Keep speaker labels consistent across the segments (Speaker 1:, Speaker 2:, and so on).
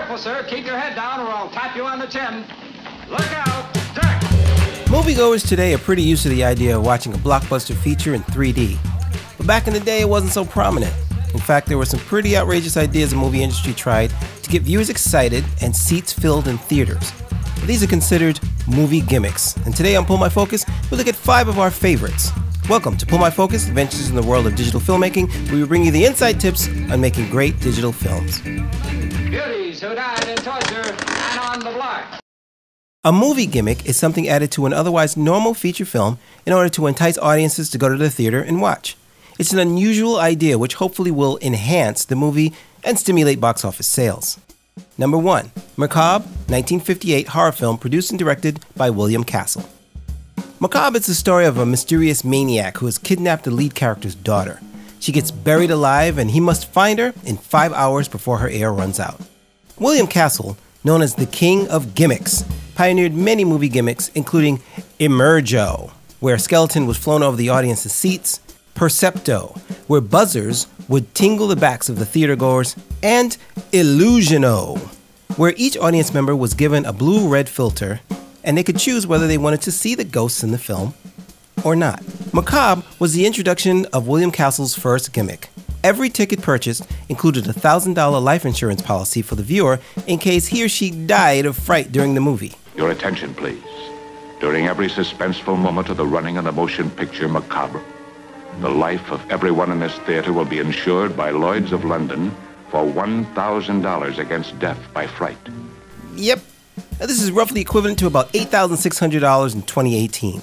Speaker 1: Careful, sir. Keep your head down or I'll tap you on the chin. Look out. Duck.
Speaker 2: Moviegoers today are pretty used to the idea of watching a blockbuster feature in 3D. But back in the day, it wasn't so prominent. In fact, there were some pretty outrageous ideas the movie industry tried to get viewers excited and seats filled in theaters. These are considered movie gimmicks. And today on Pull My Focus, we'll look at 5 of our favorites. Welcome to Pull My Focus, Adventures in the World of Digital Filmmaking, where we bring you the inside tips on making great digital films.
Speaker 1: Beauties who died in torture and on the block.
Speaker 2: A movie gimmick is something added to an otherwise normal feature film in order to entice audiences to go to the theater and watch. It's an unusual idea which hopefully will enhance the movie and stimulate box office sales. Number 1. McCobb, 1958 horror film produced and directed by William Castle. McCobb is the story of a mysterious maniac who has kidnapped the lead character's daughter. She gets buried alive and he must find her in 5 hours before her air runs out. William Castle, known as the King of Gimmicks, pioneered many movie gimmicks including Emergo, where a skeleton was flown over the audience's seats, Percepto, where buzzers would tingle the backs of the theatergoers, and Illusiono, where each audience member was given a blue-red filter and they could choose whether they wanted to see the ghosts in the film or not. McCobb was the introduction of William Castle's first gimmick. Every ticket purchased included a $1,000 life insurance policy for the viewer in case he or she died of fright during the movie.
Speaker 3: Your attention, please. During every suspenseful moment of the running of the motion picture Macabre, the life of everyone in this theater will be insured by Lloyd's of London for $1,000 against death by fright.
Speaker 2: Yep. Now, this is roughly equivalent to about $8,600 in 2018.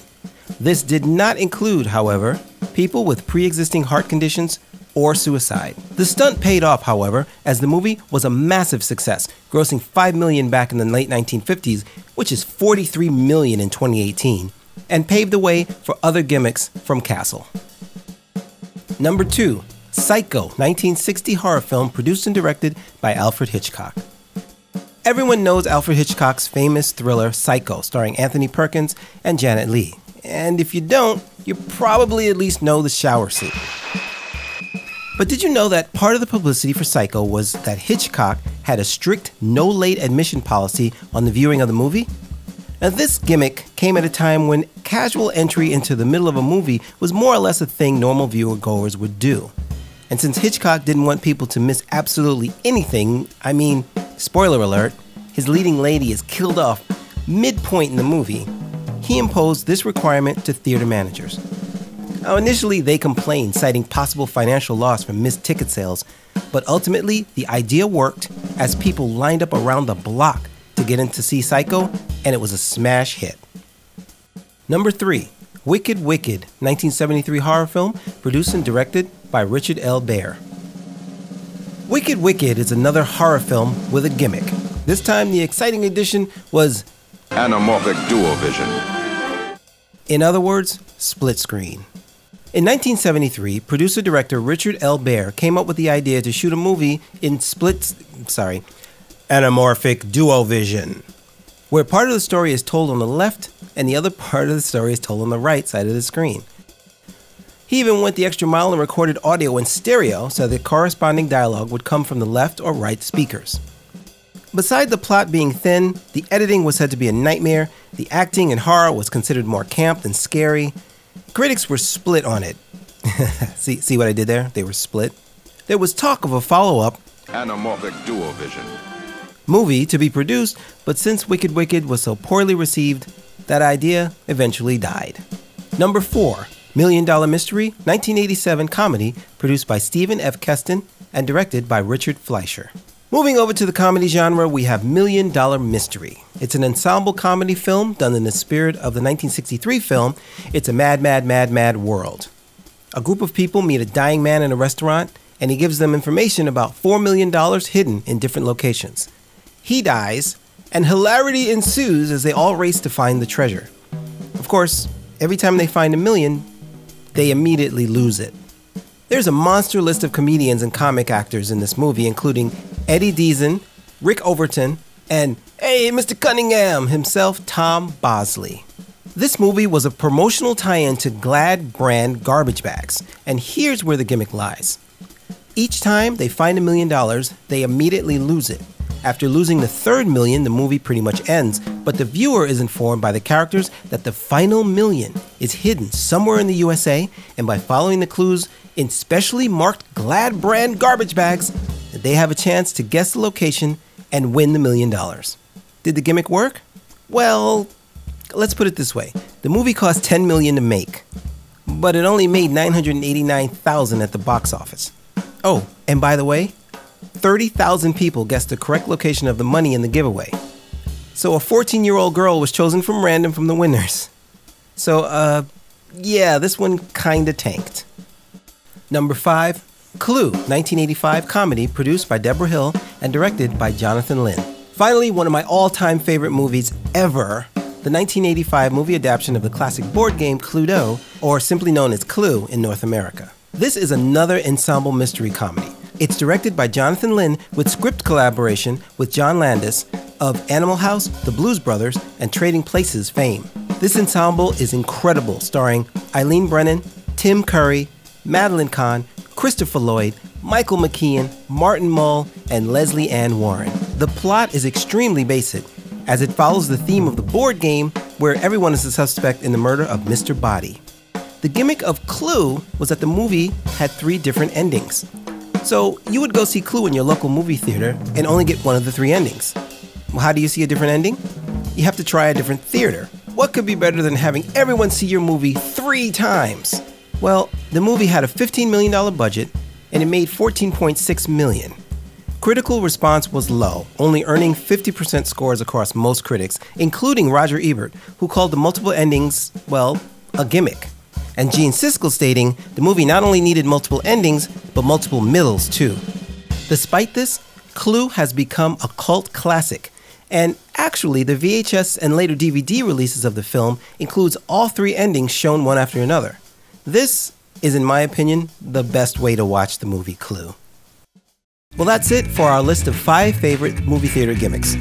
Speaker 2: This did not include, however, people with pre-existing heart conditions or suicide. The stunt paid off, however, as the movie was a massive success, grossing $5 million back in the late 1950s, which is $43 million in 2018, and paved the way for other gimmicks from Castle. Number 2. Psycho, 1960 horror film produced and directed by Alfred Hitchcock. Everyone knows Alfred Hitchcock's famous thriller Psycho, starring Anthony Perkins and Janet Leigh. And if you don't, you probably at least know the shower scene. But did you know that part of the publicity for Psycho was that Hitchcock had a strict no late admission policy on the viewing of the movie? Now, this gimmick came at a time when casual entry into the middle of a movie was more or less a thing normal viewer-goers would do. And since Hitchcock didn't want people to miss absolutely anything, spoiler alert, his leading lady is killed off midpoint in the movie, he imposed this requirement to theater managers. Now, initially, they complained, citing possible financial loss from missed ticket sales, but ultimately, the idea worked as people lined up around the block to get in to see Psycho, and it was a smash hit. Number 3. Wicked Wicked, 1973 horror film produced and directed by Richard L. Baer. Wicked Wicked is another horror film with a gimmick. This time, the exciting addition was
Speaker 3: Anamorphic dual vision.
Speaker 2: In other words, split screen. In 1973, producer-director Richard L. Baer came up with the idea to shoot a movie in anamorphic duovision, where part of the story is told on the left and the other part of the story is told on the right side of the screen. He even went the extra mile and recorded audio in stereo so that corresponding dialogue would come from the left or right speakers. Beside the plot being thin, the editing was said to be a nightmare, the acting and horror was considered more camp than scary. Critics were split on it. See what I did there? They were split. There was talk of a follow-up,
Speaker 3: Anamorphic dual vision,
Speaker 2: movie to be produced, but since Wicked Wicked was so poorly received, that idea eventually died. Number 4. $1 Million Mystery, 1987 comedy produced by Stephen F. Keston and directed by Richard Fleischer. Moving over to the comedy genre, we have $1 Million Mystery. It's an ensemble comedy film done in the spirit of the 1963 film, It's a Mad, Mad, Mad, Mad World. A group of people meet a dying man in a restaurant, and he gives them information about $4 million hidden in different locations. He dies, and hilarity ensues as they all race to find the treasure. Of course, every time they find $1 million, they immediately lose it. There's a monster list of comedians and comic actors in this movie, including Eddie Deason, Rick Overton, and, hey, Mr. Cunningham himself, Tom Bosley. This movie was a promotional tie-in to Glad brand garbage bags, and here's where the gimmick lies. Each time they find $1 million, they immediately lose it. After losing the third million, the movie pretty much ends, but the viewer is informed by the characters that the final million is hidden somewhere in the USA, and by following the clues in specially marked Glad brand garbage bags, they have a chance to guess the location and win the $1 million. Did the gimmick work? Well, let's put it this way. The movie cost $10 million to make, but it only made $989,000 at the box office. Oh, and by the way, 30,000 people guessed the correct location of the money in the giveaway. So a 14-year-old girl was chosen from random from the winners. So, yeah, this one kinda tanked. Number 5, Clue, 1985 comedy produced by Deborah Hill and directed by Jonathan Lynn. Finally, one of my all-time favorite movies ever, the 1985 movie adaptation of the classic board game Cluedo, or simply known as Clue in North America. This is another ensemble mystery comedy. It's directed by Jonathan Lynn with script collaboration with John Landis of Animal House, The Blues Brothers, and Trading Places fame. This ensemble is incredible, starring Eileen Brennan, Tim Curry, Madeline Kahn, Christopher Lloyd, Michael McKean, Martin Mull, and Leslie Ann Warren. The plot is extremely basic, as it follows the theme of the board game where everyone is a suspect in the murder of Mr. Body. The gimmick of Clue was that the movie had 3 different endings. So you would go see Clue in your local movie theater and only get one of the 3 endings. Well, how do you see a different ending? You have to try a different theater. What could be better than having everyone see your movie 3 times? Well, the movie had a $15 million budget and it made $14.6 million. Critical response was low, only earning 50% scores across most critics, including Roger Ebert, who called the multiple endings, well, a gimmick. And Gene Siskel stating the movie not only needed multiple endings, but multiple middles too. Despite this, Clue has become a cult classic. And actually, the VHS and later DVD releases of the film includes all 3 endings shown one after another. This is, in my opinion, the best way to watch the movie Clue. Well, that's it for our list of 5 favorite movie theater gimmicks.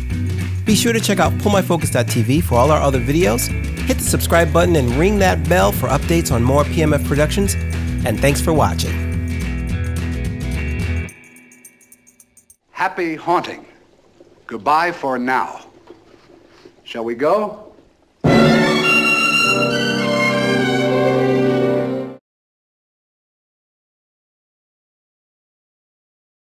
Speaker 2: Be sure to check out pullmyfocus.tv for all our other videos. Hit the subscribe button and ring that bell for updates on more PMF productions. And thanks for watching.
Speaker 4: Happy haunting. Goodbye for now. Shall we go?